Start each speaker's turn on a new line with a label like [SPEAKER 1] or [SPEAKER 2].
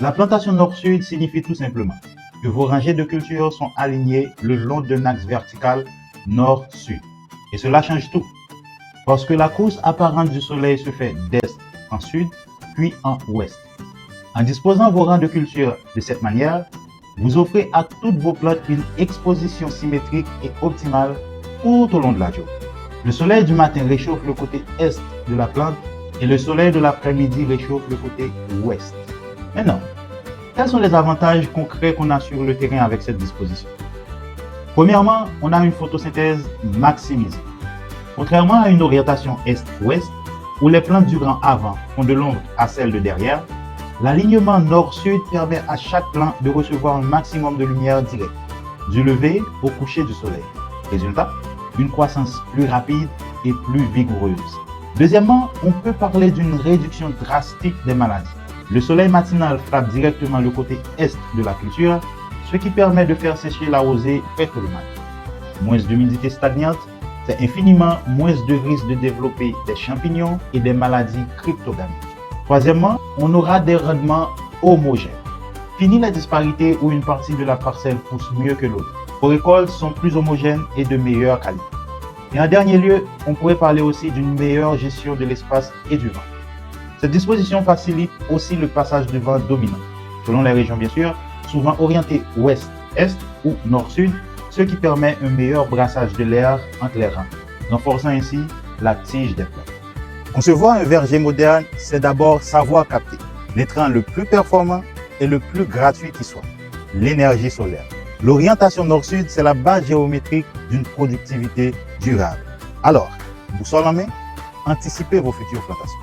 [SPEAKER 1] La plantation nord-sud signifie tout simplement que vos rangées de cultures sont alignées le long d'un axe vertical nord-sud. Et cela change tout, parce que la course apparente du soleil se fait d'est en sud, puis en ouest. En disposant vos rangs de culture de cette manière, vous offrez à toutes vos plantes une exposition symétrique et optimale tout au long de la journée. Le soleil du matin réchauffe le côté est de la plante et le soleil de l'après-midi réchauffe le côté ouest. Maintenant, quels sont les avantages concrets qu'on a sur le terrain avec cette disposition? Premièrement, on a une photosynthèse maximisée. Contrairement à une orientation est-ouest, où les plantes du rang avant font de l'ombre à celles de derrière, l'alignement nord-sud permet à chaque plante de recevoir un maximum de lumière directe, du lever au coucher du soleil. Résultat, une croissance plus rapide et plus vigoureuse. Deuxièmement, on peut parler d'une réduction drastique des maladies. Le soleil matinal frappe directement le côté est de la culture, ce qui permet de faire sécher la rosée très tôt le matin. Moins d'humidité stagnante, c'est infiniment moins de risque de développer des champignons et des maladies cryptogamiques. Troisièmement, on aura des rendements homogènes. Fini la disparité où une partie de la parcelle pousse mieux que l'autre. Vos récoltes sont plus homogènes et de meilleure qualité. Et en dernier lieu, on pourrait parler aussi d'une meilleure gestion de l'espace et du vent. Cette disposition facilite aussi le passage du vent dominant, selon les régions bien sûr, souvent orientées ouest-est ou nord-sud, ce qui permet un meilleur brassage de l'air entre les rangs, renforçant ainsi la tige des plantes. Concevoir un verger moderne, c'est d'abord savoir capter l'intrant le plus performant et le plus gratuit qui soit, l'énergie solaire. L'orientation nord-sud, c'est la base géométrique d'une productivité durable. Alors, boussole en main, anticipez vos futures plantations.